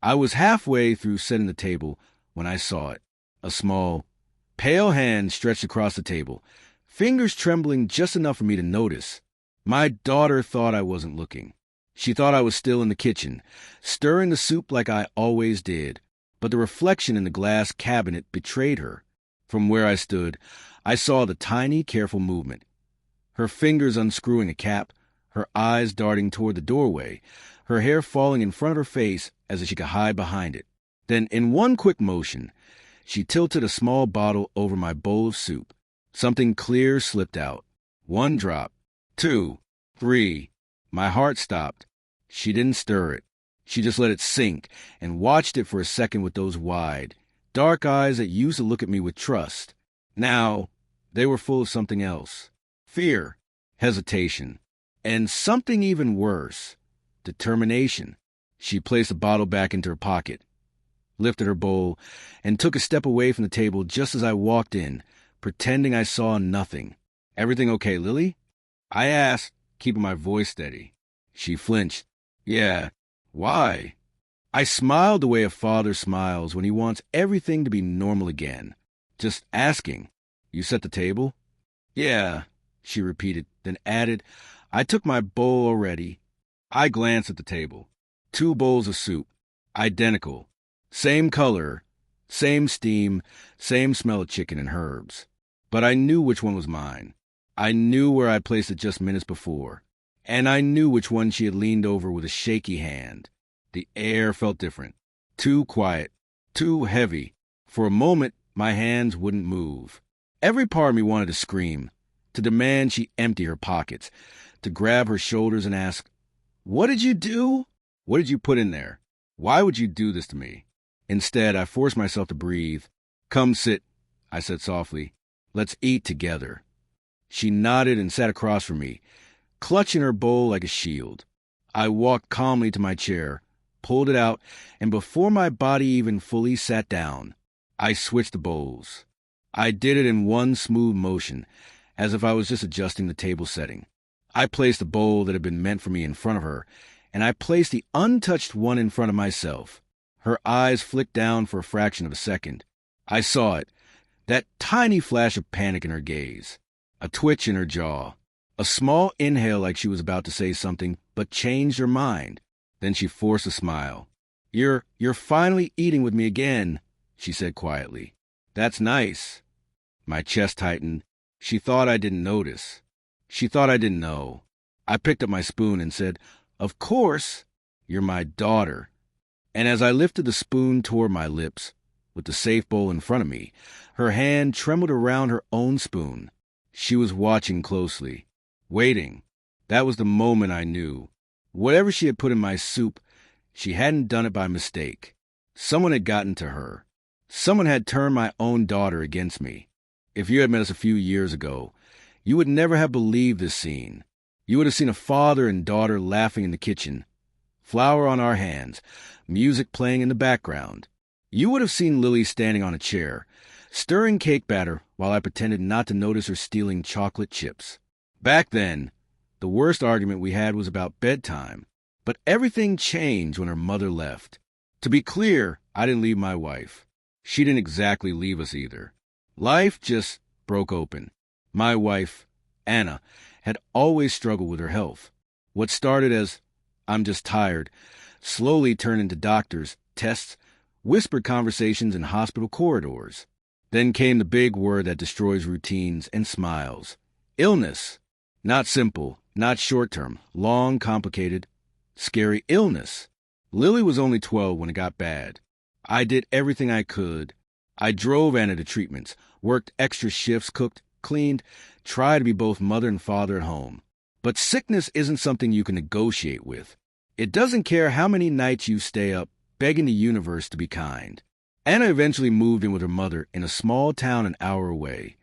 I was halfway through setting the table when I saw it. A small, pale hand stretched across the table, fingers trembling just enough for me to notice. My daughter thought I wasn't looking. She thought I was still in the kitchen, stirring the soup like I always did, but the reflection in the glass cabinet betrayed her. From where I stood, I saw the tiny, careful movement. Her fingers unscrewing a cap, her eyes darting toward the doorway, her hair falling in front of her face as if she could hide behind it. Then, in one quick motion, she tilted a small bottle over my bowl of soup. Something clear slipped out. 1 drop. 2. 3. My heart stopped. She didn't stir it. She just let it sink and watched it for a second with those wide, dark eyes that used to look at me with trust. Now, they were full of something else. Fear, hesitation, and something even worse, determination. She placed the bottle back into her pocket, lifted her bowl, and took a step away from the table just as I walked in, pretending I saw nothing. "Everything okay, Lily?" I asked, keeping my voice steady. She flinched. "Yeah. Why?" I smiled the way a father smiles when he wants everything to be normal again. "Just asking. You set the table?" "Yeah," she repeated, then added, "I took my bowl already." I glanced at the table. 2 bowls of soup, identical. Same color, same steam, same smell of chicken and herbs. But I knew which one was mine. I knew where I placed it just minutes before. And I knew which one she had leaned over with a shaky hand. The air felt different. Too quiet. Too heavy. For a moment, my hands wouldn't move. Every part of me wanted to scream, to demand she empty her pockets, to grab her shoulders and ask, "What did you do? What did you put in there? Why would you do this to me?" Instead, I forced myself to breathe. "Come sit," I said softly. "Let's eat together." She nodded and sat across from me, clutching her bowl like a shield. I walked calmly to my chair, pulled it out, and before my body even fully sat down, I switched the bowls. I did it in one smooth motion, as if I was just adjusting the table setting. I placed the bowl that had been meant for me in front of her, and I placed the untouched one in front of myself. Her eyes flicked down for a fraction of a second. I saw it, that tiny flash of panic in her gaze, a twitch in her jaw, a small inhale like she was about to say something, but changed her mind. Then she forced a smile. You're finally eating with me again," she said quietly. "That's nice." My chest tightened. She thought I didn't notice. She thought I didn't know. I picked up my spoon and said, "Of course, you're my daughter." And as I lifted the spoon toward my lips, with the safe bowl in front of me, her hand trembled around her own spoon. She was watching closely, waiting. That was the moment I knew. Whatever she had put in my soup, she hadn't done it by mistake. Someone had gotten to her. Someone had turned my own daughter against me. If you had met us a few years ago, you would never have believed this scene. You would have seen a father and daughter laughing in the kitchen, flour on our hands, music playing in the background. You would have seen Lily standing on a chair, stirring cake batter while I pretended not to notice her stealing chocolate chips. Back then, the worst argument we had was about bedtime, but everything changed when her mother left. To be clear, I didn't leave my wife. She didn't exactly leave us either. Life just broke open. My wife, Anna, had always struggled with her health. What started as, "I'm just tired," slowly turned into doctors, tests, whispered conversations in hospital corridors. Then came the big word that destroys routines and smiles. Illness. Not simple, not short-term, long, complicated, scary illness. Lily was only 12 when it got bad. I did everything I could. I drove Anna to treatments, worked extra shifts, cooked, cleaned, tried to be both mother and father at home. But sickness isn't something you can negotiate with. It doesn't care how many nights you stay up begging the universe to be kind. Anna eventually moved in with her mother in a small town an hour away,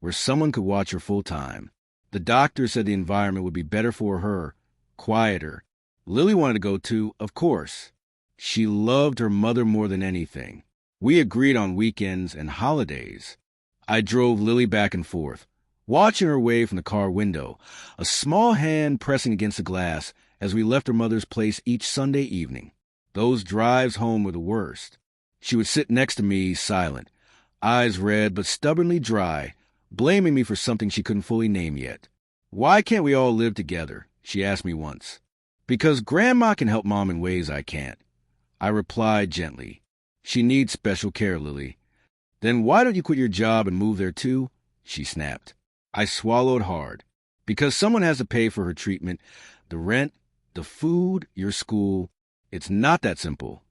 where someone could watch her full time. The doctor said the environment would be better for her, quieter. Lily wanted to go too, of course. She loved her mother more than anything. We agreed on weekends and holidays. I drove Lily back and forth, watching her away from the car window, a small hand pressing against the glass as we left her mother's place each Sunday evening. Those drives home were the worst. She would sit next to me, silent, eyes red but stubbornly dry, blaming me for something she couldn't fully name yet. "Why can't we all live together?" she asked me once. "Because Grandma can help Mom in ways I can't," I replied gently. "She needs special care, Lily." "Then why don't you quit your job and move there too?" she snapped. I swallowed hard. "Because someone has to pay for her treatment, the rent, the food, your school. It's not that simple."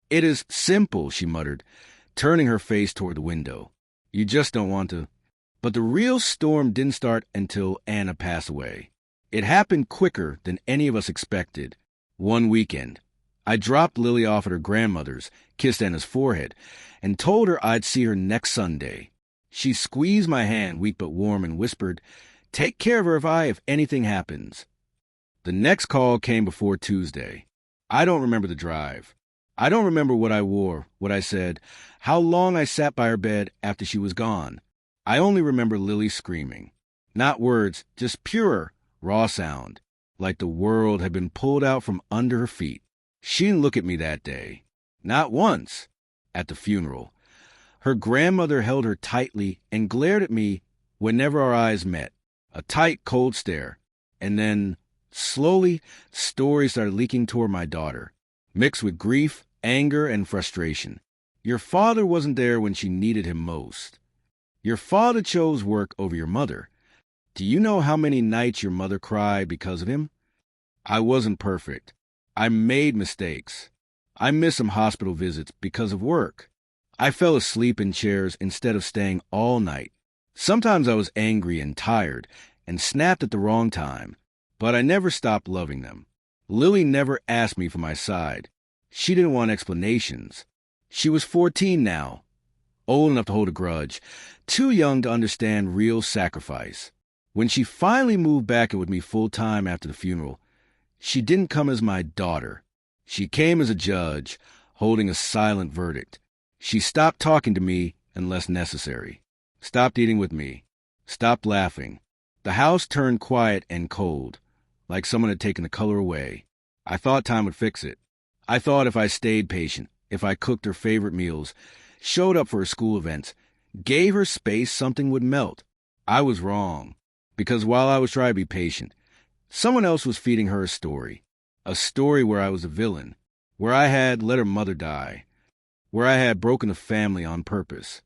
"It is simple," she muttered, turning her face toward the window. "You just don't want to." But the real storm didn't start until Anna passed away. It happened quicker than any of us expected. One weekend, I dropped Lily off at her grandmother's, kissed Anna's forehead, and told her I'd see her next Sunday. She squeezed my hand, weak but warm, and whispered, "Take care of her if anything happens." The next call came before Tuesday. I don't remember the drive. I don't remember what I wore, what I said, how long I sat by her bed after she was gone. I only remember Lily screaming. Not words, just pure, raw sound, like the world had been pulled out from under her feet. She didn't look at me that day. Not once. At the funeral, her grandmother held her tightly and glared at me whenever our eyes met. A tight, cold stare. And then, slowly, stories started leaking toward my daughter, mixed with grief, anger, and frustration. "Your father wasn't there when she needed him most. Your father chose work over your mother. Do you know how many nights your mother cried because of him?" I wasn't perfect. I made mistakes. I missed some hospital visits because of work. I fell asleep in chairs instead of staying all night. Sometimes I was angry and tired and snapped at the wrong time, but I never stopped loving them. Lily never asked me for my side. She didn't want explanations. She was 14 now, old enough to hold a grudge, too young to understand real sacrifice. When she finally moved back in with me full-time after the funeral, she didn't come as my daughter. She came as a judge, holding a silent verdict. She stopped talking to me unless necessary, stopped eating with me, stopped laughing. The house turned quiet and cold, like someone had taken the color away. I thought time would fix it. I thought if I stayed patient, if I cooked her favorite meals, showed up for her school events, gave her space, something would melt. I was wrong, because while I was trying to be patient, someone else was feeding her a story where I was a villain, where I had let her mother die, where I had broken a family on purpose.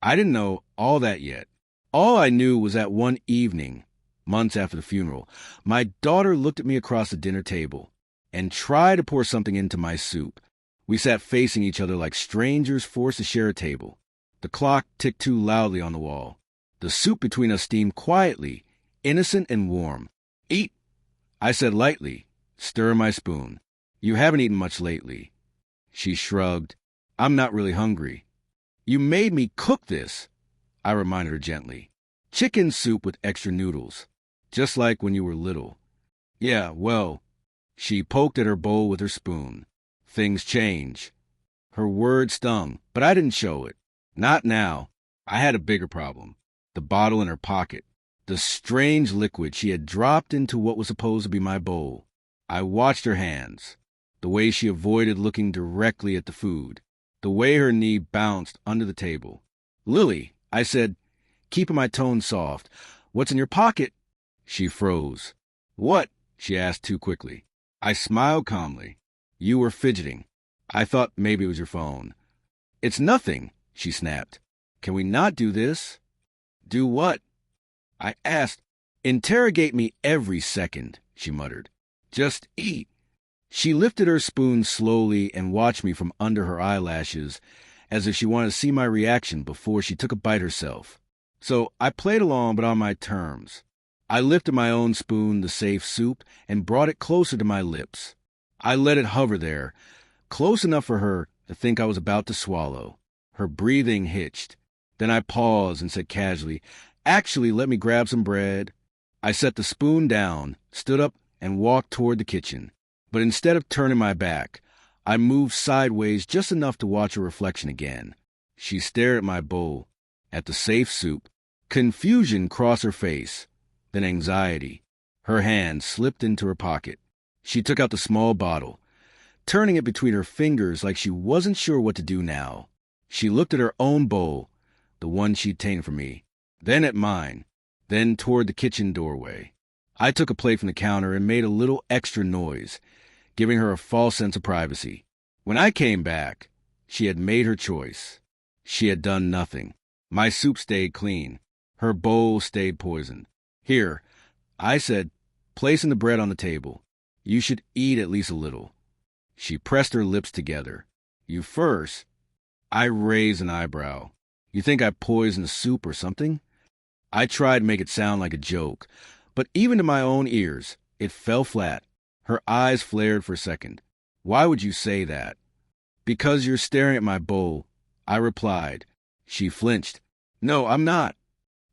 I didn't know all that yet. All I knew was that one evening, months after the funeral, my daughter looked at me across the dinner table and tried to pour something into my soup. We sat facing each other like strangers forced to share a table. The clock ticked too loudly on the wall. The soup between us steamed quietly, innocent and warm. "Eat," I said lightly, stirring my spoon. "You haven't eaten much lately." She shrugged. "I'm not really hungry." "You made me cook this," I reminded her gently. "Chicken soup with extra noodles, just like when you were little." "Yeah, well," she poked at her bowl with her spoon. "Things change." Her words stung, but I didn't show it. Not now. I had a bigger problem. The bottle in her pocket. The strange liquid she had dropped into what was supposed to be my bowl. I watched her hands, the way she avoided looking directly at the food, the way her knee bounced under the table. "Lily," I said, keeping my tone soft, "what's in your pocket?" She froze. "What?" she asked too quickly. I smiled calmly. "You were fidgeting. I thought maybe it was your phone." "It's nothing," she snapped. "Can we not do this?" "Do what?" I asked. "Interrogate me every second," she muttered. "Just eat." She lifted her spoon slowly and watched me from under her eyelashes, as if she wanted to see my reaction before she took a bite herself. So I played along, but on my terms. I lifted my own spoon, the safe soup, and brought it closer to my lips. I let it hover there, close enough for her to think I was about to swallow. Her breathing hitched. Then I paused and said casually, "Actually, let me grab some bread." I set the spoon down, stood up, and walked toward the kitchen. But instead of turning my back, I moved sideways just enough to watch her reflection again. She stared at my bowl, at the safe soup. Confusion crossed her face, then anxiety. Her hand slipped into her pocket. She took out the small bottle, turning it between her fingers like she wasn't sure what to do now. She looked at her own bowl, the one she'd taken from me, then at mine, then toward the kitchen doorway. I took a plate from the counter and made a little extra noise, giving her a false sense of privacy. When I came back, she had made her choice. She had done nothing. My soup stayed clean. Her bowl stayed poisoned. Here, I said, placing the bread on the table. You should eat at least a little. She pressed her lips together. You first? I raised an eyebrow. You think I poisoned the soup or something? I tried to make it sound like a joke, but even to my own ears, it fell flat. Her eyes flared for a second. Why would you say that? Because you're staring at my bowl, I replied. She flinched. No, I'm not.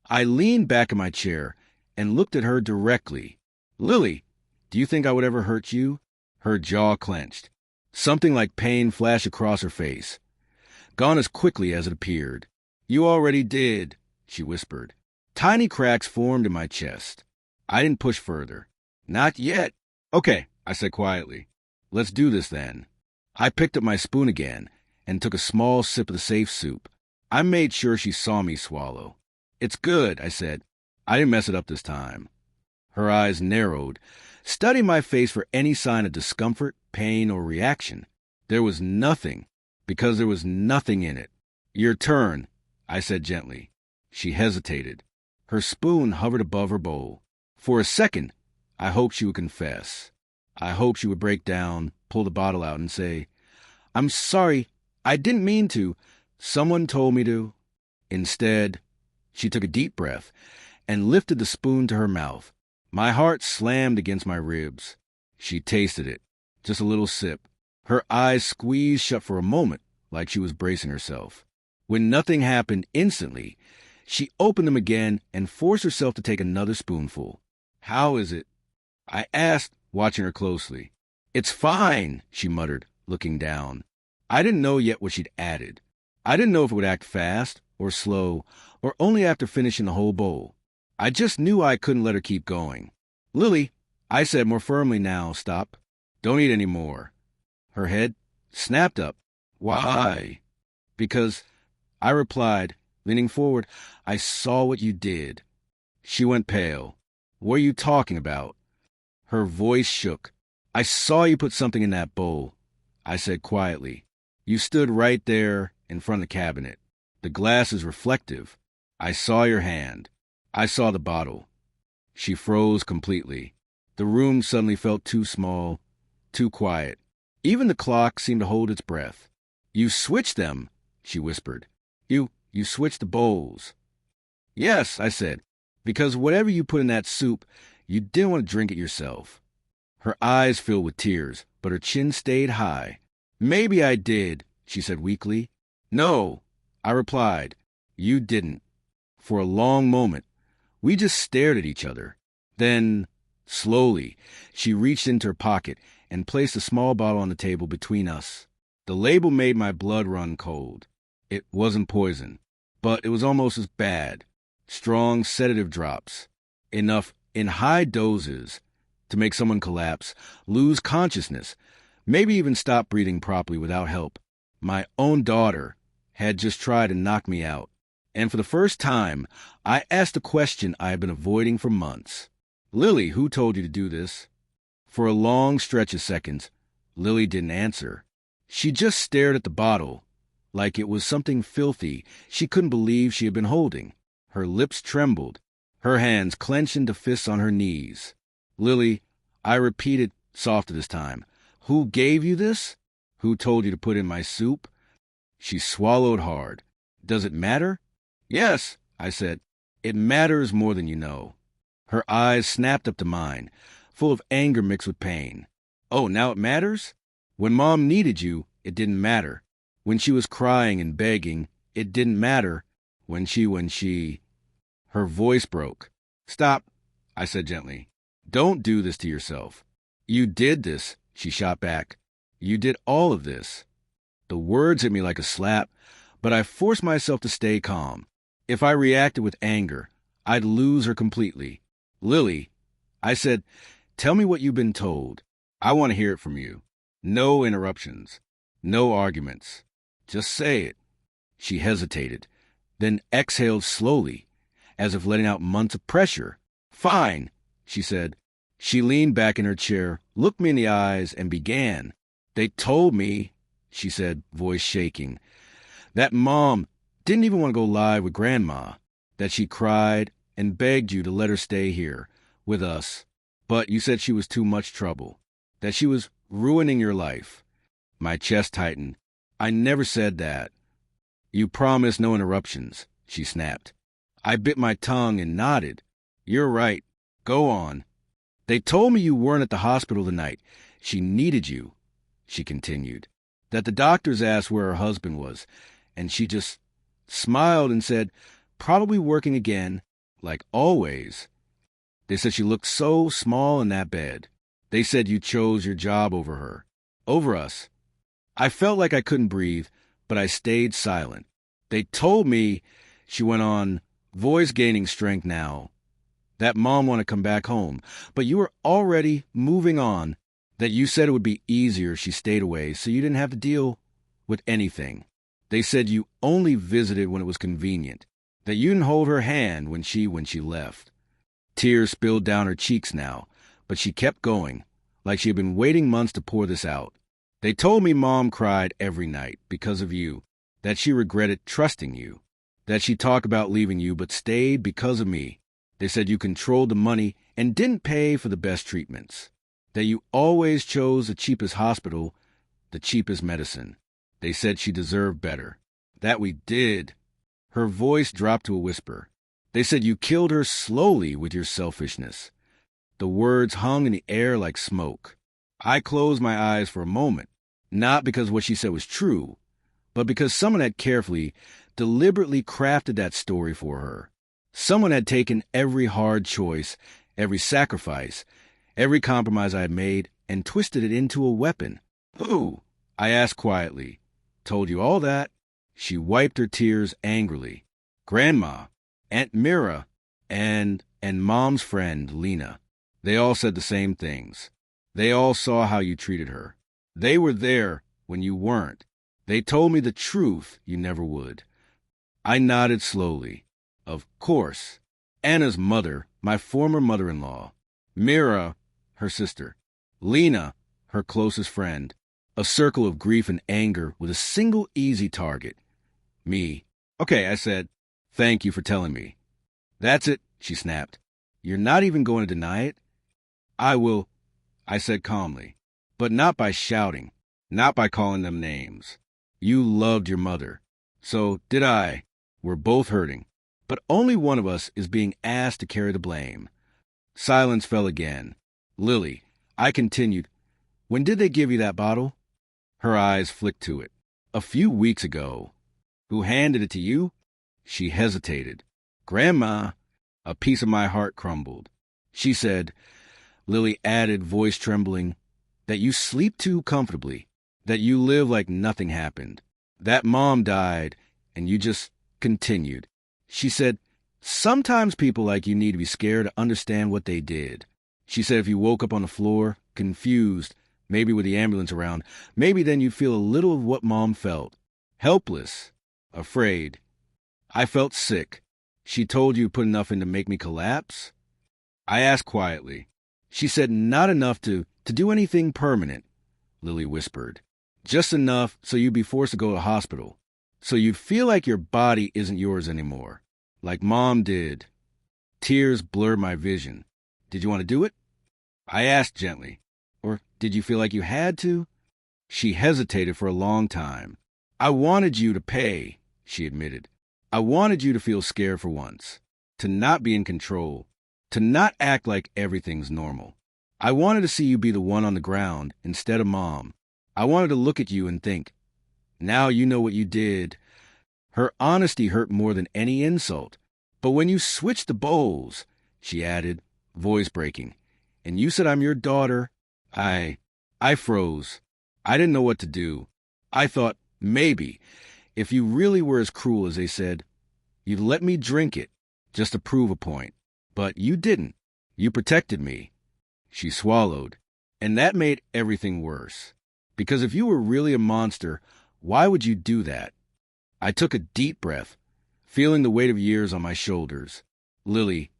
I leaned back in my chair and looked at her directly. Lily, do you think I would ever hurt you? Her jaw clenched. Something like pain flashed across her face, gone as quickly as it appeared. You already did, she whispered. Tiny cracks formed in my chest. I didn't push further. Not yet. Okay, I said quietly. Let's do this then. I picked up my spoon again and took a small sip of the safe soup. I made sure she saw me swallow. It's good, I said. I didn't mess it up this time. Her eyes narrowed, studying my face for any sign of discomfort, pain, or reaction. There was nothing, because there was nothing in it. Your turn, I said gently. She hesitated. Her spoon hovered above her bowl. For a second, I hoped she would confess. I hoped she would break down, pull the bottle out, and say, I'm sorry, I didn't mean to. Someone told me to. Instead, she took a deep breath and lifted the spoon to her mouth. My heart slammed against my ribs. She tasted it, just a little sip. Her eyes squeezed shut for a moment, like she was bracing herself. When nothing happened instantly, she opened them again and forced herself to take another spoonful. How is it? I asked, watching her closely. It's fine, she muttered, looking down. I didn't know yet what she'd added. I didn't know if it would act fast or slow or only after finishing the whole bowl. I just knew I couldn't let her keep going. Lily, I said more firmly now, stop. Don't eat any more. Her head snapped up. Why? Because, I replied, leaning forward, I saw what you did. She went pale. What are you talking about? Her voice shook. I saw you put something in that bowl, I said quietly. You stood right there in front of the cabinet. The glass is reflective. I saw your hand. I saw the bottle. She froze completely. The room suddenly felt too small, too quiet. Even the clock seemed to hold its breath. You switched them, she whispered. You switched the bowls. Yes, I said, because whatever you put in that soup, you didn't want to drink it yourself. Her eyes filled with tears, but her chin stayed high. Maybe I did, she said weakly. No, I replied. You didn't. For a long moment, we just stared at each other. Then, slowly, she reached into her pocket and placed a small bottle on the table between us. The label made my blood run cold. It wasn't poison, but it was almost as bad. Strong sedative drops. Enough in high doses to make someone collapse, lose consciousness, maybe even stop breathing properly without help. My own daughter had just tried to knock me out. And for the first time, I asked a question I had been avoiding for months. Lily, who told you to do this? For a long stretch of seconds, Lily didn't answer. She just stared at the bottle, like it was something filthy she couldn't believe she had been holding. Her lips trembled, her hands clenched into fists on her knees. Lily, I repeated, softer this time, who gave you this? Who told you to put in my soup? She swallowed hard. Does it matter? Yes, I said. It matters more than you know. Her eyes snapped up to mine, full of anger mixed with pain. Oh, now it matters? When Mom needed you, it didn't matter. When she was crying and begging, it didn't matter. When she... Her voice broke. Stop, I said gently. Don't do this to yourself. You did this, she shot back. You did all of this. The words hit me like a slap, but I forced myself to stay calm. If I reacted with anger, I'd lose her completely. Lily, I said, tell me what you've been told. I want to hear it from you. No interruptions. No arguments. Just say it. She hesitated, then exhaled slowly, as if letting out months of pressure. Fine, she said. She leaned back in her chair, looked me in the eyes, and began. They told me, she said, voice shaking, that Mom didn't even want to go live with Grandma, that she cried and begged you to let her stay here with us, but you said she was too much trouble, that she was ruining your life. My chest tightened. I never said that. You promised no interruptions, she snapped. I bit my tongue and nodded. You're right. Go on. They told me you weren't at the hospital tonight. She needed you, she continued. That the doctors asked where her husband was, and she just smiled and said, probably working again, like always. They said she looked so small in that bed. They said you chose your job over her, over us. I felt like I couldn't breathe, but I stayed silent. They told me, she went on, voice gaining strength now, that Mom wanted to come back home, but you were already moving on, that you said it would be easier if she stayed away so you didn't have to deal with anything. They said you only visited when it was convenient, that you didn't hold her hand when she left. Tears spilled down her cheeks now, but she kept going, like she had been waiting months to pour this out. They told me Mom cried every night because of you, that she regretted trusting you, that she talked about leaving you but stayed because of me. They said you controlled the money and didn't pay for the best treatments, that you always chose the cheapest hospital, the cheapest medicine. They said she deserved better, that we did. Her voice dropped to a whisper. They said you killed her slowly with your selfishness. The words hung in the air like smoke. I closed my eyes for a moment, not because what she said was true, but because someone had carefully, deliberately crafted that story for her. Someone had taken every hard choice, every sacrifice, every compromise I had made, and twisted it into a weapon. Who? I asked quietly. Told you all that? She wiped her tears angrily. Grandma, Aunt Mira, and Mom's friend, Lena. They all said the same things. They all saw how you treated her. They were there when you weren't. They told me the truth you never would. I nodded slowly. Of course. Anna's mother, my former mother-in-law. Mira, her sister. Lena, her closest friend. A circle of grief and anger with a single easy target. Me. Okay, I said. Thank you for telling me. That's it, she snapped. You're not even going to deny it? I will, I said calmly. But not by shouting. Not by calling them names. You loved your mother. So did I. We're both hurting. But only one of us is being asked to carry the blame. Silence fell again. Lily, I continued. When did they give you that bottle? Her eyes flicked to it. A few weeks ago. Who handed it to you? She hesitated. Grandma. A piece of my heart crumbled. She said, Lily added, voice trembling, that you sleep too comfortably, that you live like nothing happened, that Mom died, and you just continued. She said, sometimes people like you need to be scared to understand what they did. She said if you woke up on the floor, confused, maybe with the ambulance around, maybe then you'd feel a little of what Mom felt. Helpless. Afraid. I felt sick. She told you put enough in to make me collapse? I asked quietly. She said not enough to do anything permanent, Lily whispered. Just enough so you'd be forced to go to the hospital. So you'd feel like your body isn't yours anymore. Like Mom did. Tears blurred my vision. Did you want to do it? I asked gently. Or did you feel like you had to? She hesitated for a long time. I wanted you to pay, she admitted. I wanted you to feel scared for once. To not be in control. To not act like everything's normal. I wanted to see you be the one on the ground instead of Mom. I wanted to look at you and think, now you know what you did. Her honesty hurt more than any insult. But when you switched the bowls, she added, voice breaking, and you said I'm your daughter, I froze. I didn't know what to do. I thought, maybe, if you really were as cruel as they said, you'd let me drink it, just to prove a point. But you didn't. You protected me. She swallowed, and that made everything worse. Because if you were really a monster, why would you do that? I took a deep breath, feeling the weight of years on my shoulders. Lily,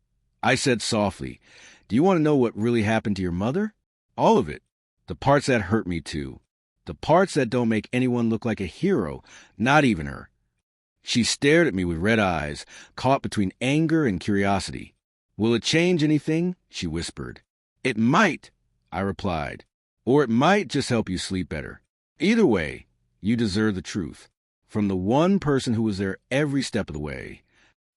I said softly, do you want to know what really happened to your mother? All of it. The parts that hurt me too. The parts that don't make anyone look like a hero, not even her. She stared at me with red eyes, caught between anger and curiosity. Will it change anything? She whispered. It might, I replied. Or it might just help you sleep better. Either way, you deserve the truth. From the one person who was there every step of the way.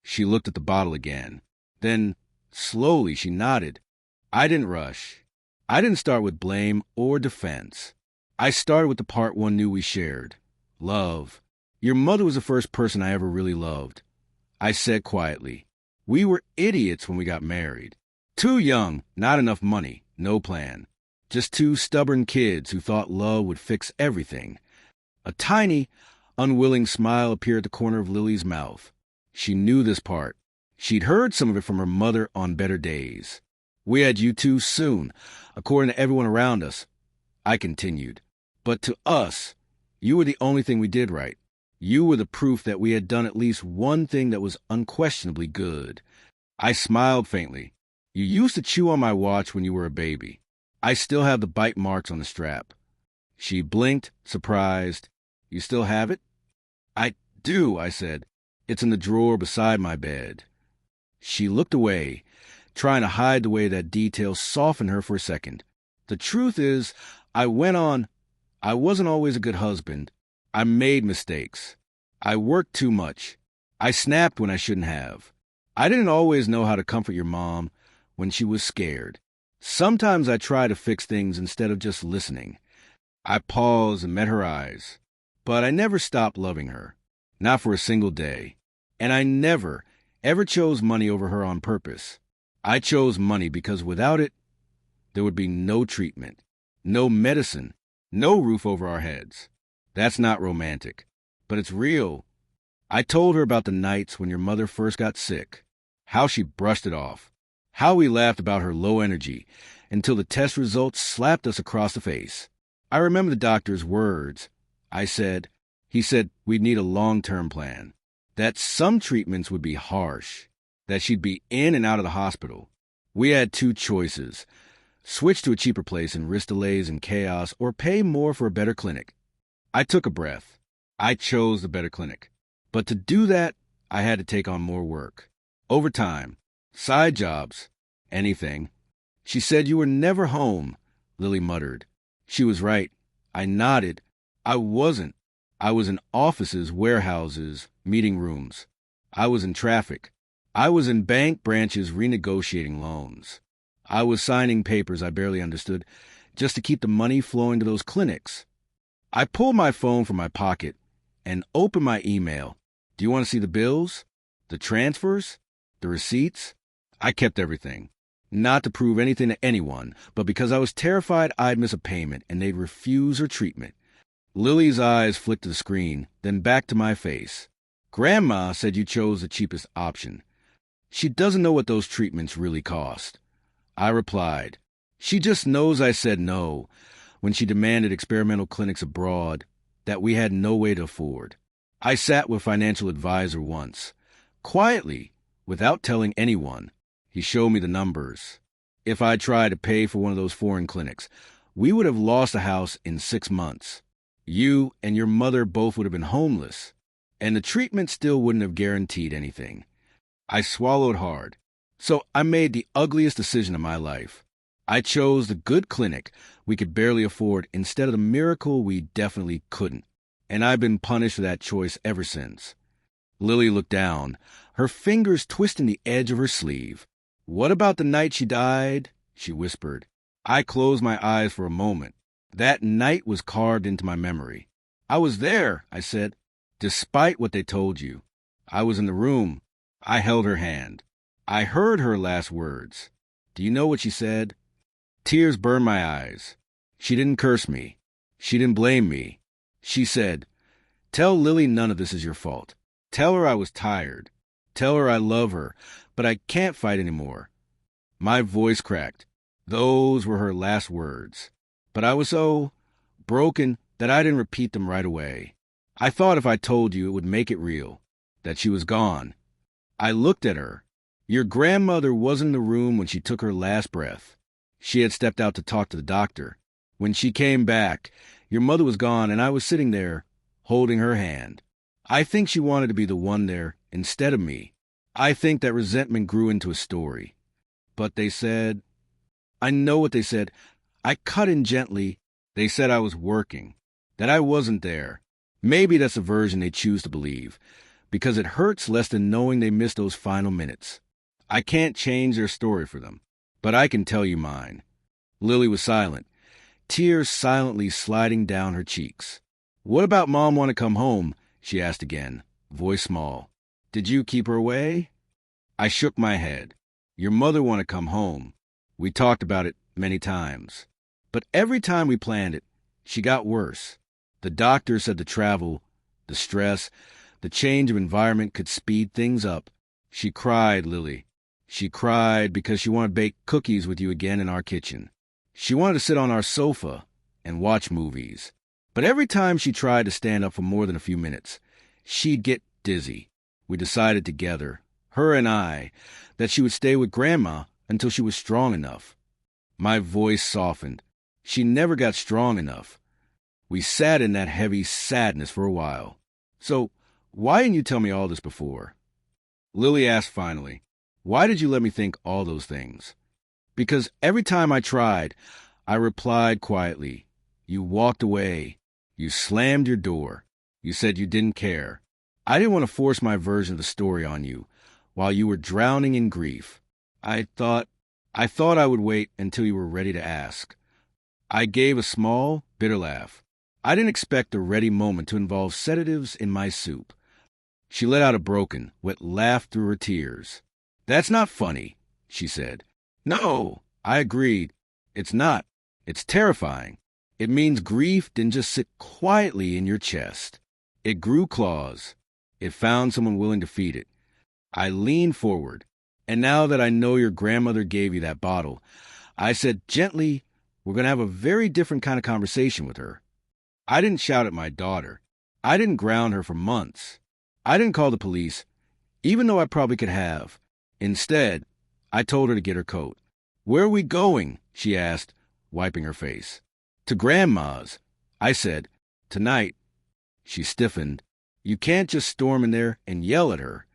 She looked at the bottle again. Then, slowly, she nodded. I didn't rush. I didn't start with blame or defense. I started with the part one knew we shared. Love. Your mother was the first person I ever really loved. I said quietly. We were idiots when we got married. Too young, not enough money, no plan. Just two stubborn kids who thought love would fix everything. A tiny, unwilling smile appeared at the corner of Lily's mouth. She knew this part. She'd heard some of it from her mother on better days. We had you two soon, according to everyone around us. I continued. But to us, you were the only thing we did right. You were the proof that we had done at least one thing that was unquestionably good. I smiled faintly. You used to chew on my watch when you were a baby. I still have the bite marks on the strap. She blinked, surprised. You still have it? I do, I said. It's in the drawer beside my bed. She looked away, trying to hide the way that detail softened her for a second. The truth is, I went on. I wasn't always a good husband. I made mistakes. I worked too much. I snapped when I shouldn't have. I didn't always know how to comfort your mom when she was scared. Sometimes I tried to fix things instead of just listening. I paused and met her eyes. But I never stopped loving her. Not for a single day. And I never, ever chose money over her on purpose. I chose money because without it, there would be no treatment, no medicine, no roof over our heads. That's not romantic, but it's real. I told her about the nights when your mother first got sick, how she brushed it off, how we laughed about her low energy until the test results slapped us across the face. I remember the doctor's words. He said we'd need a long-term plan, that some treatments would be harsh, that she'd be in and out of the hospital. We had two choices: switch to a cheaper place and risk delays and chaos, or pay more for a better clinic. I took a breath. I chose the better clinic. But to do that, I had to take on more work. Overtime, side jobs, anything. She said you were never home, Lily muttered. She was right. I nodded. I wasn't. I was in offices, warehouses, meeting rooms. I was in traffic. I was in bank branches renegotiating loans. I was signing papers I barely understood just to keep the money flowing to those clinics. I pulled my phone from my pocket and opened my email. Do you want to see the bills? The transfers? The receipts? I kept everything. Not to prove anything to anyone, but because I was terrified I'd miss a payment and they'd refuse her treatment. Lily's eyes flicked to the screen, then back to my face. Grandma said you chose the cheapest option. She doesn't know what those treatments really cost. I replied. She just knows I said no when she demanded experimental clinics abroad that we had no way to afford. I sat with a financial advisor once, quietly, without telling anyone. He showed me the numbers. If I tried to pay for one of those foreign clinics, we would have lost the house in 6 months. You and your mother both would have been homeless, and the treatment still wouldn't have guaranteed anything. I swallowed hard. So I made the ugliest decision of my life. I chose the good clinic we could barely afford instead of the miracle we definitely couldn't. And I've been punished for that choice ever since. Lily looked down, her fingers twisting the edge of her sleeve. What about the night she died? She whispered. I closed my eyes for a moment. That night was carved into my memory. I was there, I said, despite what they told you. I was in the room. I held her hand. I heard her last words. Do you know what she said? Tears burned my eyes. She didn't curse me. She didn't blame me. She said, tell Lily none of this is your fault. Tell her I was tired. Tell her I love her, but I can't fight anymore. My voice cracked. Those were her last words. But I was so broken that I didn't repeat them right away. I thought if I told you, it would make it real, that she was gone. I looked at her. Your grandmother wasn't in the room when she took her last breath. She had stepped out to talk to the doctor. When she came back, your mother was gone, and I was sitting there, holding her hand. I think she wanted to be the one there instead of me. I think that resentment grew into a story. But they said, I know what they said. I cut in gently. They said I was working, that I wasn't there. Maybe that's a version they choose to believe, because it hurts less than knowing they missed those final minutes. I can't change their story for them, but I can tell you mine. Lily was silent, tears silently sliding down her cheeks. What about Mom want to come home? She asked again, voice small. Did you keep her away? I shook my head. Your mother want to come home. We talked about it many times. But every time we planned it, she got worse. The doctor said the travel, the stress, the change of environment could speed things up. She cried, Lily. She cried because she wanted to bake cookies with you again in our kitchen. She wanted to sit on our sofa and watch movies. But every time she tried to stand up for more than a few minutes, she'd get dizzy. We decided together, her and I, that she would stay with Grandma until she was strong enough. My voice softened. She never got strong enough. We sat in that heavy sadness for a while. So, why didn't you tell me all this before? Lily asked finally, why did you let me think all those things? Because every time I tried, I replied quietly. You walked away. You slammed your door. You said you didn't care. I didn't want to force my version of the story on you while you were drowning in grief. I thought I would wait until you were ready to ask. I gave a small, bitter laugh. I didn't expect the ready moment to involve sedatives in my soup. She let out a broken, wet laugh through her tears. That's not funny, she said. No, I agreed. It's not. It's terrifying. It means grief didn't just sit quietly in your chest. It grew claws. It found someone willing to feed it. I leaned forward, and now that I know your grandmother gave you that bottle, I said gently, we're going to have a very different kind of conversation with her. I didn't shout at my daughter. I didn't ground her for months. I didn't call the police, even though I probably could have. Instead, I told her to get her coat. Where are we going? She asked, wiping her face. To Grandma's. I said, tonight. She stiffened. You can't just storm in there and yell at her.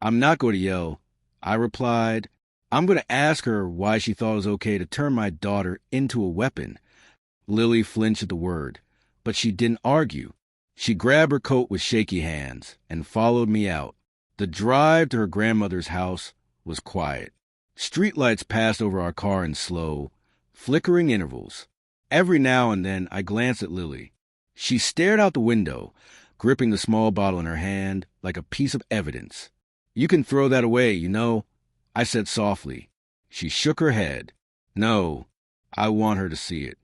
I'm not going to yell. I replied, I'm going to ask her why she thought it was okay to turn my daughter into a weapon. Lily flinched at the word, but she didn't argue. She grabbed her coat with shaky hands and followed me out. The drive to her grandmother's house was quiet. Streetlights passed over our car in slow, flickering intervals. Every now and then I glanced at Lily. She stared out the window, gripping the small bottle in her hand like a piece of evidence. You can throw that away, you know, I said softly. She shook her head. No, I want her to see it.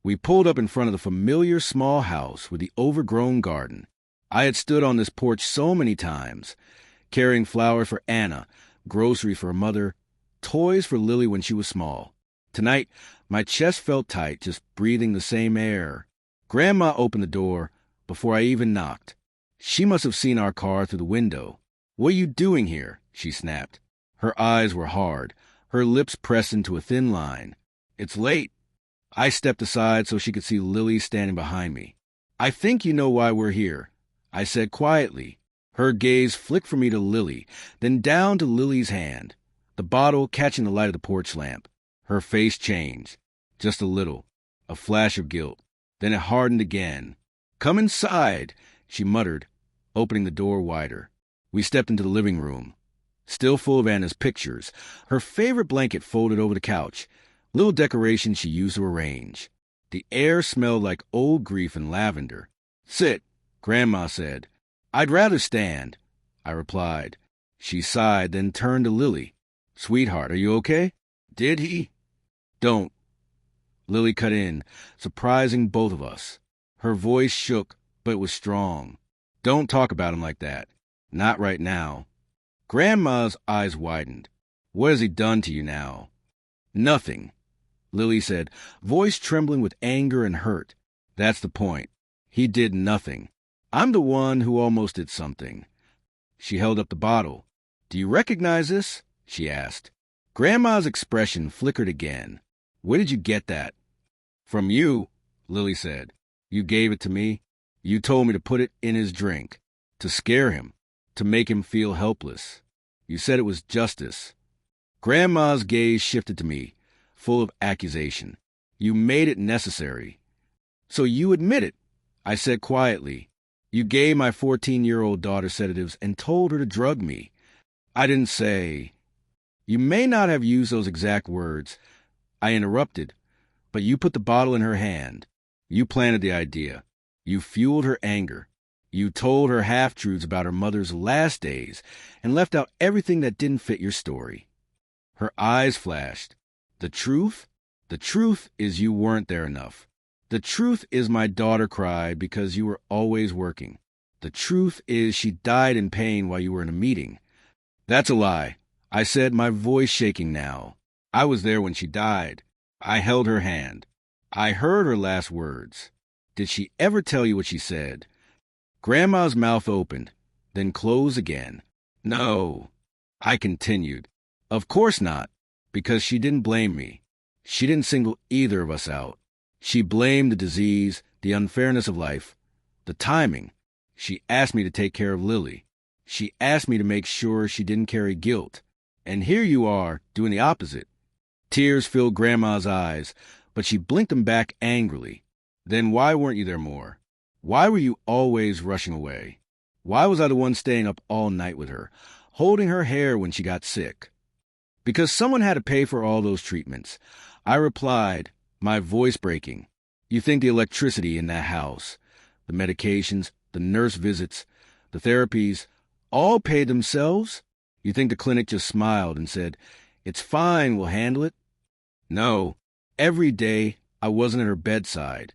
We pulled up in front of the familiar small house with the overgrown garden. I had stood on this porch so many times, carrying flowers for Anna, groceries for her mother, toys for Lily when she was small. Tonight, my chest felt tight just breathing the same air. Grandma opened the door before I even knocked. She must have seen our car through the window. What are you doing here? She snapped. Her eyes were hard, her lips pressed into a thin line. It's late. I stepped aside so she could see Lily standing behind me. I think you know why we're here, I said quietly. Her gaze flicked from me to Lily, then down to Lily's hand, the bottle catching the light of the porch lamp. Her face changed, just a little, a flash of guilt. Then it hardened again. Come inside, she muttered, opening the door wider. We stepped into the living room, still full of Anna's pictures, her favorite blanket folded over the couch, little decorations she used to arrange. The air smelled like old grief and lavender. Sit, Grandma said. I'd rather stand, I replied. She sighed, then turned to Lily. Sweetheart, are you okay? Did he? Don't. Lily cut in, surprising both of us. Her voice shook, but it was strong. Don't talk about him like that. Not right now. Grandma's eyes widened. What has he done to you now? Nothing, Lily said, voice trembling with anger and hurt. That's the point. He did nothing. I'm the one who almost did something. She held up the bottle. Do you recognize this? She asked. Grandma's expression flickered again. Where did you get that? From you, Lily said. You gave it to me. You told me to put it in his drink, to scare him, to make him feel helpless. You said it was justice. Grandma's gaze shifted to me, full of accusation. You made it necessary. So you admit it, I said quietly. You gave my 14-year-old daughter sedatives and told her to drug me. I didn't say. You may not have used those exact words. I interrupted, but you put the bottle in her hand. You planted the idea. You fueled her anger. You told her half-truths about her mother's last days and left out everything that didn't fit your story. Her eyes flashed. The truth? The truth is you weren't there enough. The truth is my daughter cried because you were always working. The truth is she died in pain while you were in a meeting. That's a lie, I said, my voice shaking now. I was there when she died. I held her hand. I heard her last words. Did she ever tell you what she said? Grandma's mouth opened, then closed again. No, I continued. Of course not, because she didn't blame me. She didn't single either of us out. She blamed the disease, the unfairness of life, the timing. She asked me to take care of Lily. She asked me to make sure she didn't carry guilt. And here you are, doing the opposite. Tears filled Grandma's eyes, but she blinked them back angrily. Then why weren't you there more? Why were you always rushing away? Why was I the one staying up all night with her, holding her hair when she got sick? Because someone had to pay for all those treatments. I replied, my voice breaking. You think the electricity in that house, the medications, the nurse visits, the therapies, all paid themselves? You think the clinic just smiled and said, it's fine, we'll handle it? No. Every day, I wasn't at her bedside.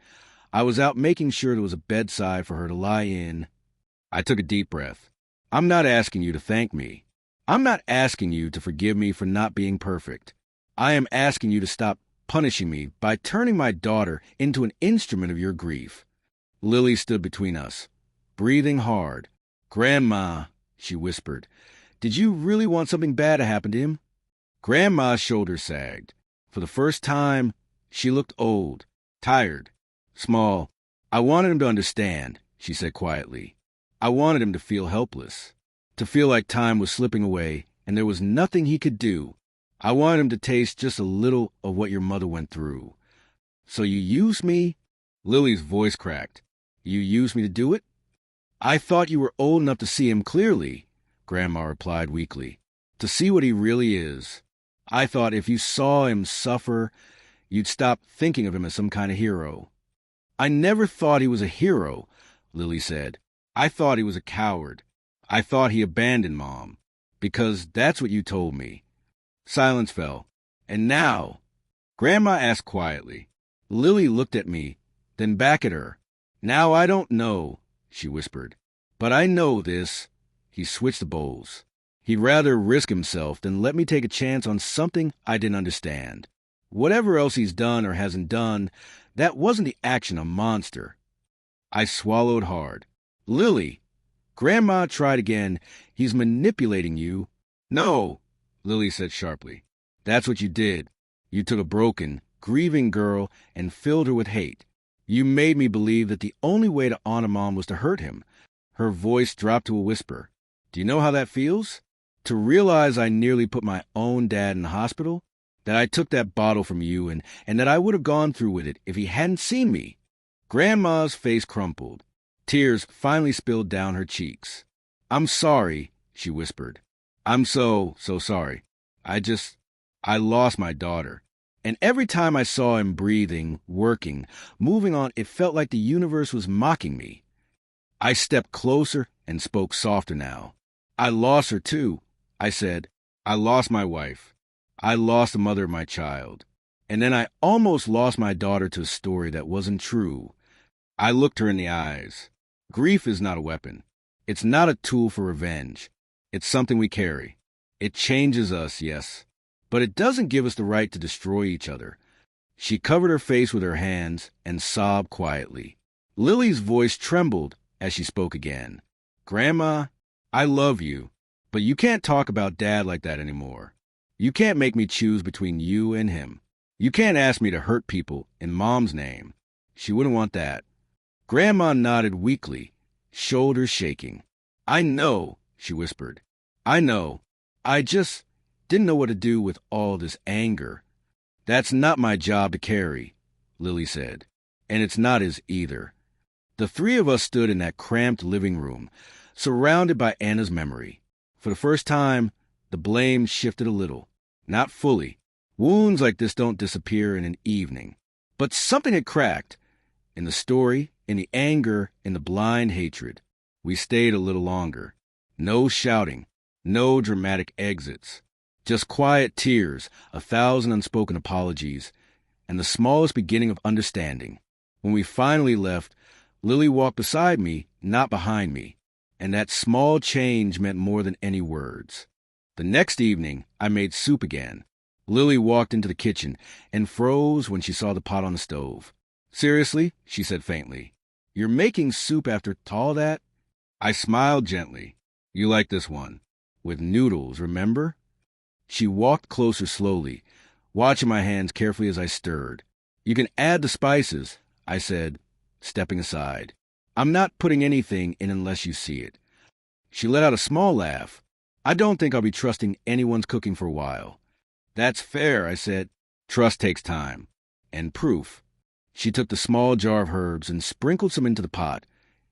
I was out making sure there was a bedside for her to lie in. I took a deep breath. I'm not asking you to thank me. I'm not asking you to forgive me for not being perfect. I am asking you to stop punishing me by turning my daughter into an instrument of your grief. Lily stood between us, breathing hard. Grandma, she whispered, did you really want something bad to happen to him? Grandma's shoulders sagged. For the first time, she looked old, tired, small. I wanted him to understand, she said quietly. I wanted him to feel helpless, to feel like time was slipping away and there was nothing he could do. I wanted him to taste just a little of what your mother went through. So you used me? Lily's voice cracked. You used me to do it? I thought you were old enough to see him clearly, Grandma replied weakly, to see what he really is. I thought if you saw him suffer, you'd stop thinking of him as some kind of hero. I never thought he was a hero, Lily said. I thought he was a coward. I thought he abandoned Mom, because that's what you told me. Silence fell. And now? Grandma asked quietly. Lily looked at me, then back at her. Now I don't know, she whispered. But I know this. He switched the bowls. He'd rather risk himself than let me take a chance on something I didn't understand. Whatever else he's done or hasn't done, that wasn't the action of a monster. I swallowed hard. Lily! Grandma tried again. He's manipulating you. No, Lily said sharply. That's what you did. You took a broken, grieving girl and filled her with hate. You made me believe that the only way to honor Mom was to hurt him. Her voice dropped to a whisper. Do you know how that feels? To realize I nearly put my own dad in the hospital? That I took that bottle from you and that I would have gone through with it if he hadn't seen me. Grandma's face crumpled. Tears finally spilled down her cheeks. I'm sorry, she whispered. I'm so sorry. I lost my daughter. And every time I saw him breathing, working, moving on, it felt like the universe was mocking me. I stepped closer and spoke softer now. I lost her too, I said. I lost my wife. I lost the mother of my child. And then I almost lost my daughter to a story that wasn't true. I looked her in the eyes. Grief is not a weapon. It's not a tool for revenge. It's something we carry. It changes us, yes, but it doesn't give us the right to destroy each other. She covered her face with her hands and sobbed quietly. Lily's voice trembled as she spoke again. Grandma, I love you, but you can't talk about Dad like that anymore. You can't make me choose between you and him. You can't ask me to hurt people in Mom's name. She wouldn't want that. Grandma nodded weakly, shoulders shaking. I know, she whispered. I know. I just didn't know what to do with all this anger. That's not my job to carry, Lily said. And it's not his either. The three of us stood in that cramped living room, surrounded by Anna's memory. For the first time, the blame shifted a little. Not fully. Wounds like this don't disappear in an evening. But something had cracked. In the story, in the anger, in the blind hatred. We stayed a little longer. No shouting. No dramatic exits. Just quiet tears, 1,000 unspoken apologies, and the smallest beginning of understanding. When we finally left, Lily walked beside me, not behind me, and that small change meant more than any words. The next evening, I made soup again. Lily walked into the kitchen and froze when she saw the pot on the stove. Seriously, she said faintly, you're making soup after all that? I smiled gently. You like this one. With noodles, remember? She walked closer slowly, watching my hands carefully as I stirred. You can add the spices, I said, stepping aside. I'm not putting anything in unless you see it. She let out a small laugh. I don't think I'll be trusting anyone's cooking for a while. That's fair, I said. Trust takes time. And proof. She took the small jar of herbs and sprinkled some into the pot,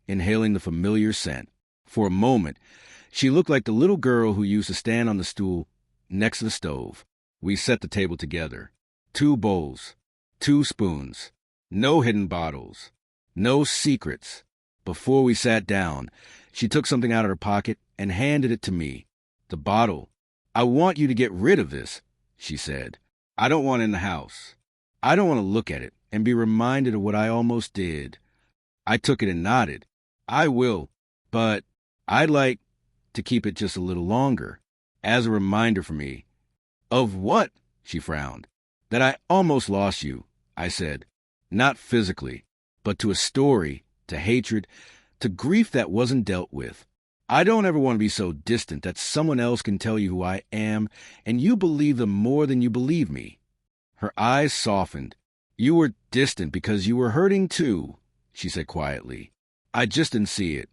inhaling the familiar scent. For a moment, she looked like the little girl who used to stand on the stool next to the stove. We set the table together. 2 bowls, 2 spoons, no hidden bottles, no secrets. Before we sat down, she took something out of her pocket and handed it to me. The bottle. I want you to get rid of this, she said. I don't want it in the house. I don't want to look at it and be reminded of what I almost did. I took it and nodded. I will, but I'd like to keep it just a little longer, as a reminder for me. Of what? She frowned. That I almost lost you, I said. Not physically, but to a story, to hatred, to grief that wasn't dealt with. I don't ever want to be so distant that someone else can tell you who I am, and you believe them more than you believe me. Her eyes softened. You were distant because you were hurting too, she said quietly. I just didn't see it.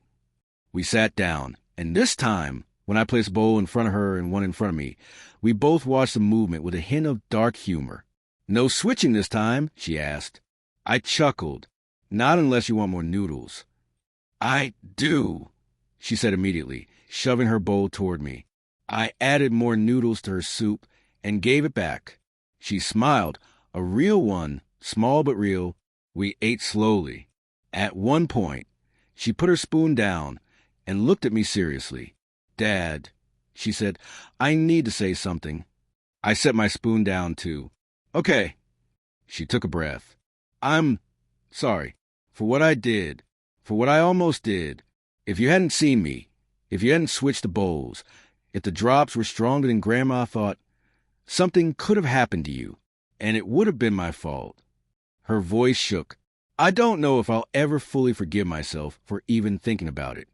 We sat down, and this time, when I placed a bowl in front of her and one in front of me, we both watched the movement with a hint of dark humor. No switching this time, she asked. I chuckled. Not unless you want more noodles. I do, she said immediately, shoving her bowl toward me. I added more noodles to her soup and gave it back. She smiled, a real one, small but real. We ate slowly. At one point, she put her spoon down and looked at me seriously. Dad, she said, I need to say something. I set my spoon down too. Okay. She took a breath. I'm sorry for what I did, for what I almost did. If you hadn't seen me, if you hadn't switched the bowls, if the drops were stronger than Grandma thought, something could have happened to you, and it would have been my fault. Her voice shook. I don't know if I'll ever fully forgive myself for even thinking about it.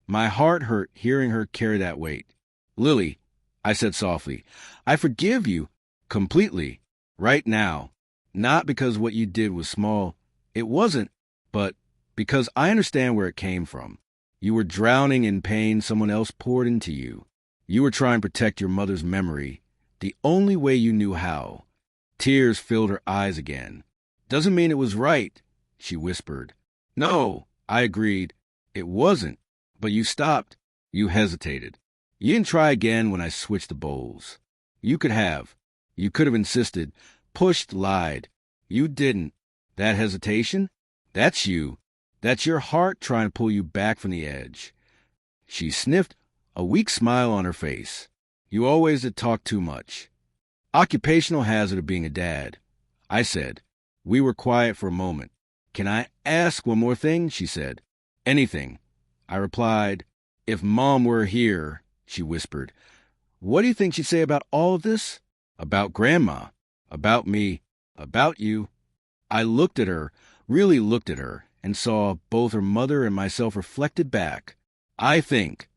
My heart hurt hearing her carry that weight. Lily, I said softly, I forgive you completely, right now. Not because what you did was small. It wasn't, but because I understand where it came from. You were drowning in pain someone else poured into you. You were trying to protect your mother's memory, the only way you knew how. Tears filled her eyes again. Doesn't mean it was right, she whispered. No, I agreed. It wasn't. But you stopped. You hesitated. You didn't try again when I switched the bowls. You could have. You could have insisted, pushed, lied. You didn't. That hesitation? That's you. That's your heart trying to pull you back from the edge. She sniffed, a weak smile on her face. You always did talk too much. Occupational hazard of being a dad, I said. We were quiet for a moment. Can I ask one more thing? She said. Anything. I replied. If Mom were here, she whispered. What do you think she'd say about all of this? About Grandma. About me. About you. I looked at her, really looked at her, and saw both her mother and myself reflected back. I think,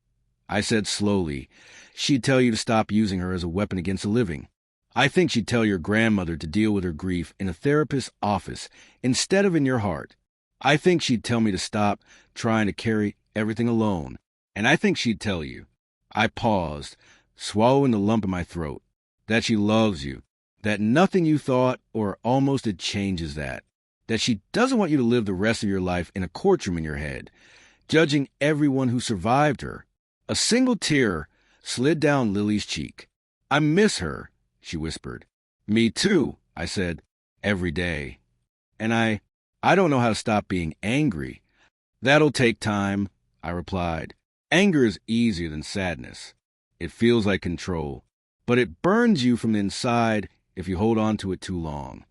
I said slowly, she'd tell you to stop using her as a weapon against the living. I think she'd tell your grandmother to deal with her grief in a therapist's office instead of in your heart. I think she'd tell me to stop trying to carry everything alone. And I think she'd tell you. I paused, swallowing the lump in my throat. That she loves you. That nothing you thought or almost did changes that. That she doesn't want you to live the rest of your life in a courtroom in your head, judging everyone who survived her. A single tear slid down Lily's cheek. I miss her, she whispered. Me too, I said, every day. And I don't know how to stop being angry. That'll take time, I replied. Anger is easier than sadness. It feels like control, but it burns you from the inside if you hold on to it too long.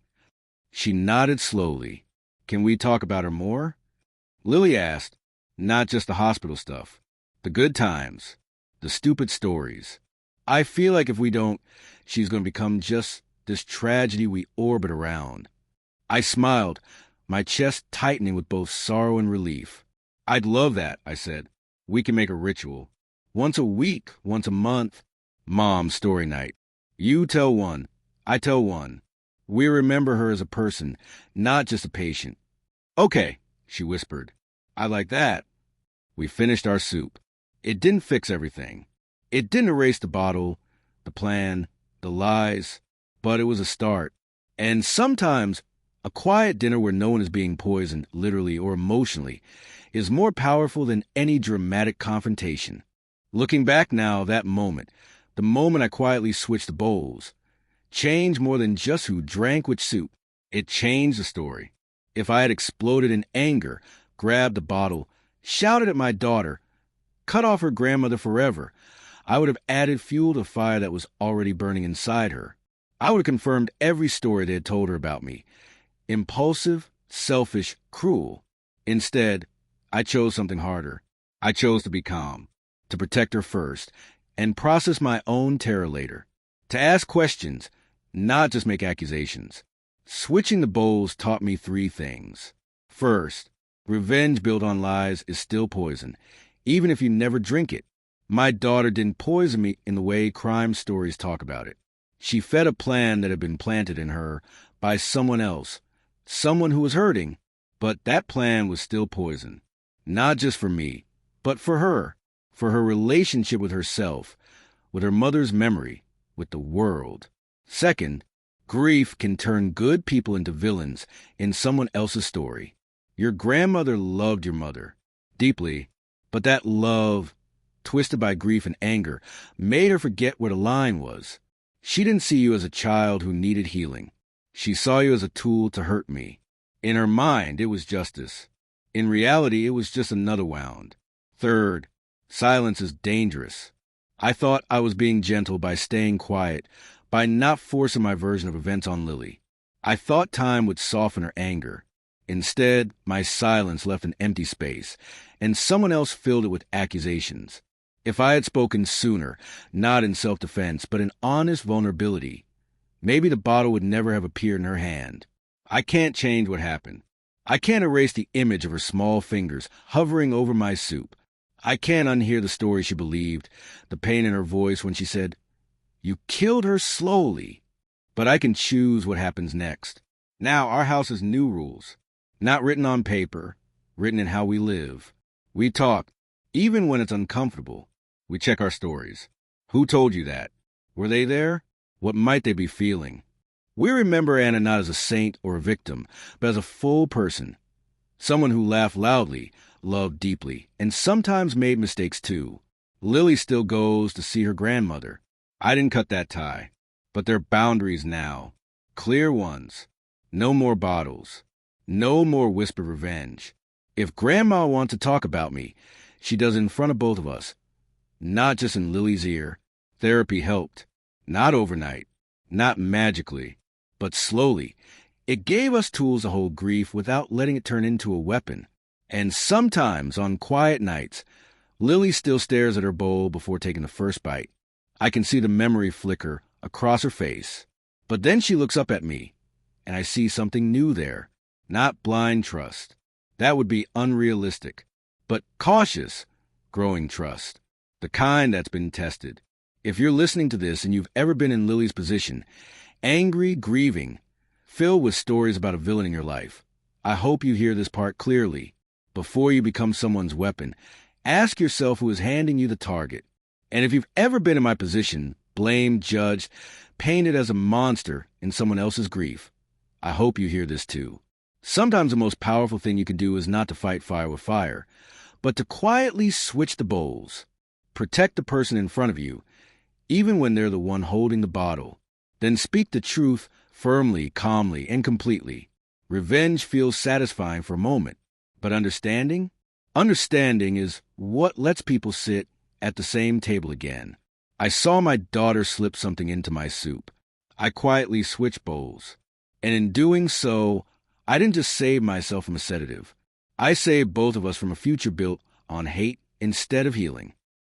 She nodded slowly. Can we talk about her more? Lily asked, not just the hospital stuff, the good times, the stupid stories. I feel like if we don't, she's going to become just this tragedy we orbit around. I smiled, my chest tightening with both sorrow and relief. I'd love that, I said. We can make a ritual. Once a week, once a month. Mom's story night. You tell one, I tell one. We remember her as a person, not just a patient. Okay, she whispered. I like that. We finished our soup. It didn't fix everything. It didn't erase the bottle, the plan, the lies, but it was a start. And sometimes a quiet dinner where no one is being poisoned, literally or emotionally, is more powerful than any dramatic confrontation. Looking back now, that moment, the moment I quietly switched the bowls, changed more than just who drank which soup. It changed the story. If I had exploded in anger, grabbed the bottle, shouted at my daughter, cut off her grandmother forever, I would have added fuel to a fire that was already burning inside her. I would have confirmed every story they had told her about me. Impulsive, selfish, cruel. Instead, I chose something harder. I chose to be calm, to protect her first, and process my own terror later. To ask questions, not just make accusations. Switching the bowls taught me 3 things. First, revenge built on lies is still poison, even if you never drink it. My daughter didn't poison me in the way crime stories talk about it. She fed a plan that had been planted in her by someone else, someone who was hurting, but that plan was still poison. Not just for me, but for her relationship with herself, with her mother's memory, with the world. Second, grief can turn good people into villains in someone else's story. Your grandmother loved your mother deeply, but that love, twisted by grief and anger, made her forget where the line was. She didn't see you as a child who needed healing. She saw you as a tool to hurt me. In her mind, it was justice. In reality, it was just another wound. Third, silence is dangerous. I thought I was being gentle by staying quiet, by not forcing my version of events on Lily. I thought time would soften her anger. Instead, my silence left an empty space, and someone else filled it with accusations. If I had spoken sooner, not in self-defense, but in honest vulnerability, maybe the bottle would never have appeared in her hand. I can't change what happened. I can't erase the image of her small fingers hovering over my soup. I can't unhear the story she believed, the pain in her voice when she said, "You killed her slowly." But I can choose what happens next. Now our house has new rules, not written on paper, written in how we live. We talk, even when it's uncomfortable. We check our stories. Who told you that? Were they there? What might they be feeling? We remember Anna not as a saint or a victim, but as a full person. Someone who laughed loudly, loved deeply, and sometimes made mistakes too. Lily still goes to see her grandmother. I didn't cut that tie, but there are boundaries now. Clear ones. No more bottles. No more whispered revenge. If Grandma wants to talk about me, she does it in front of both of us. Not just in Lily's ear. Therapy helped. Not overnight. Not magically. But slowly. It gave us tools to hold grief without letting it turn into a weapon. And sometimes, on quiet nights, Lily still stares at her bowl before taking the first bite. I can see the memory flicker across her face. But then she looks up at me, and I see something new there. Not blind trust. That would be unrealistic. But cautious, growing trust. The kind that's been tested. If you're listening to this and you've ever been in Lily's position, angry, grieving, filled with stories about a villain in your life, I hope you hear this part clearly. Before you become someone's weapon, ask yourself who is handing you the target. And if you've ever been in my position, blamed, judged, painted as a monster in someone else's grief, I hope you hear this too. Sometimes the most powerful thing you can do is not to fight fire with fire, but to quietly switch the bowls. Protect the person in front of you, even when they're the one holding the bottle. Then speak the truth firmly, calmly, and completely. Revenge feels satisfying for a moment, but understanding? Understanding is what lets people sit at the same table again. I saw my daughter slip something into my soup. I quietly switched bowls. And in doing so, I didn't just save myself from a sedative. I saved both of us from a future built on hate instead of healing.